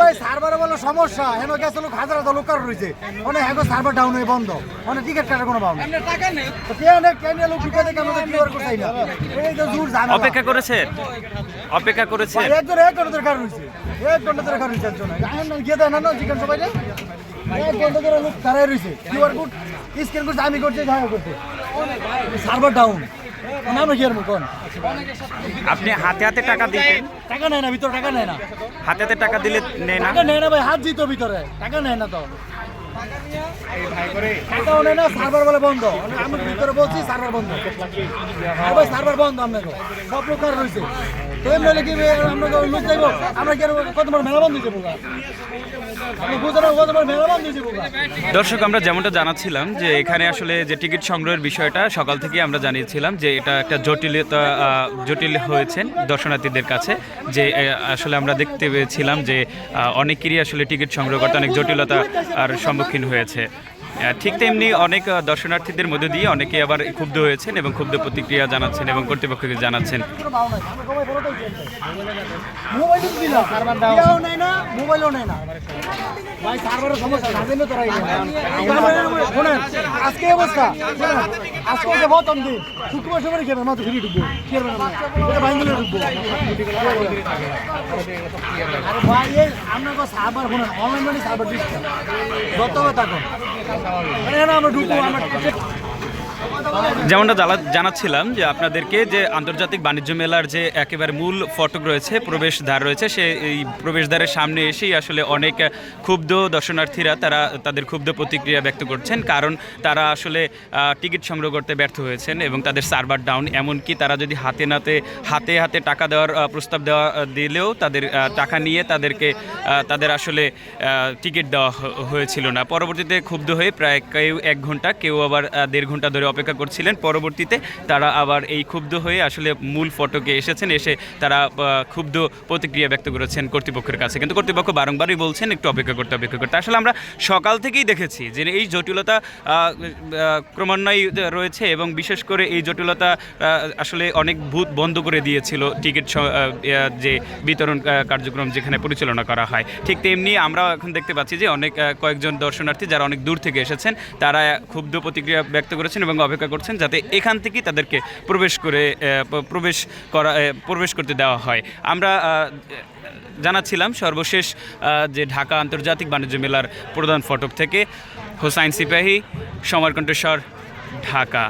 ভাই সার্ভারে বলো সমস্যা হেন গেছে লোক হাজার হাজার লোক কারো রয়েছে অনেক হ্যাঁ সার্ভার ডাউন হয়ে বন্ধ অনেক টিকিট কাটার কোনো পাও না টাকা নেই তো কেন লোক ঢুকে দেখে আমাদের কিউআর কোড চাই না এই তো জোর জানা অপেক্ষা করেছেন এক ঘন্টা দরকার রয়েছে 1 ঘন্টা দরকার রয়েছে একজন এখন গিয়ে দেয় না জিজ্ঞান সবাই 1 ঘন্টা ধরে লোক দাঁড়ায় রয়েছে কিউআর কোড স্ক্যান করছে আমি করছি দেখা করতে সার্ভার ডাউন নাম কি আর কোন আপনি হাতে হাতে টাকা দিতেন? টাকা নেয় না ভিতরে টাকা নেয় না হাতে হাতে টাকা দিলে নেয় না? টাকা নেয় না ভাই হাত দিত ভিতরে টাকা নেয় না তো টাকাও নেয় না সার্ভার বলে বন্ধ আমি ভিতরে বলছি সার্ভার বন্ধ ভাই সার্ভার বন্ধ আপনাকে সব লোক আর রয়েছে তো এমনি কি আমরা লোক যাইব আমরা কি কত বড় মেলা বন্ধ হয়েছে বোকা আপনি বুঝতে না কত বড় মেলা বন্ধ হয়েছে বোকা। দর্শক আমরা যেমনটা জানাচ্ছিলাম যে এখানে আসলে যে টিকিট সংগ্রহের বিষয়টা সকাল থেকে আমরা জানিয়েছিলাম যে এটা একটা জটিল হয়েছেন দর্শনার্থীদের কাছে যে আসলে আমরা দেখতে পেয়েছিলাম যে অনেকেরই আসলে টিকিট সংগ্রহ করতে অনেক জটিলতা আর সম্মুখীন হয়েছে। ঠিক তেমনি অনেক দর্শনার্থীদের মধ্যে দিয়ে অনেকে আবার ক্ষুব্ধ হয়েছেন এবং ক্ষুব্ধ প্রতিক্রিয়া জানাচ্ছেন এবং কর্তৃপক্ষকে জানাচ্ছেন। মোবাইলও নেয় না ভাই সার্ভারের সমস্যা না তো আজকে অবস্থা আজকে প্রথম দিন শুক্রবার সময় খেয়ে মাত্র ফিরে ঢুকবো বাইঙ্গুলো ঢুকবো আরে ভাই এই আপনার সার্ভার শোনেন অনলাইন মানে সার্ভার ডিসকাউন্ট যত কথা আমরা ঢুকবো আমরা যেমনটা জানাচ্ছিলাম যে আপনাদেরকে যে আন্তর্জাতিক বাণিজ্য মেলার যে একেবারে মূল ফটক রয়েছে প্রবেশদ্বার রয়েছে এই প্রবেশদ্বারের সামনে এসেই আসলে অনেক ক্ষুব্ধ দর্শনার্থীরা তাদের ক্ষুব্ধ প্রতিক্রিয়া ব্যক্ত করছেন কারণ তারা আসলে টিকিট সংগ্রহ করতে ব্যর্থ হয়েছেন এবং তাদের সার্ভার ডাউন এমনকি তারা যদি হাতে হাতে টাকা দেওয়ার প্রস্তাব দিলেও তাদের টাকা নিয়ে তাদের আসলে টিকিট দেওয়া হয়েছিল না। পরবর্তীতে ক্ষুব্ধ হয়ে প্রায় কেউ 1 ঘন্টা কেউ আবার 1.5 ঘন্টা ধরে অপেক্ষা করছিলেন। পরবর্তীতে তারা আবার এই ক্ষুব্ধ হয়ে আসলে মূল ফটকে এসেছেন এসে তারা ক্ষুব্ধ প্রতিক্রিয়া ব্যক্ত করেছেন কর্তৃপক্ষের কাছে কিন্তু কর্তৃপক্ষ বারংবারই বলছেন একটু অপেক্ষা করতে আসলে আমরা সকাল থেকেই দেখেছি যে এই জটিলতা ক্রমান্বয়ে রয়েছে এবং বিশেষ করে এই জটিলতা আসলে অনেক বন্ধ করে দিয়েছিল টিকিট যে বিতরণ কার্যক্রম যেখানে পরিচালনা করা হয়। ঠিক তেমনি আমরা এখন দেখতে পাচ্ছি যে কয়েকজন দর্শনার্থী যারা অনেক দূর থেকে এসেছেন তারা ক্ষুব্ধ প্রতিক্রিয়া ব্যক্ত করেছেন এবং অপেক্ষা করছেন যাতে এখান থেকেই তাদেরকে প্রবেশ করতে দেওয়া হয়। আমরা জানাচ্ছিলাম সর্বশেষ যে ঢাকা আন্তর্জাতিক বাণিজ্য মেলার প্রধান ফটক থেকে হোসাইন সিপাহী, সমর কণ্ঠস্বর, ঢাকা।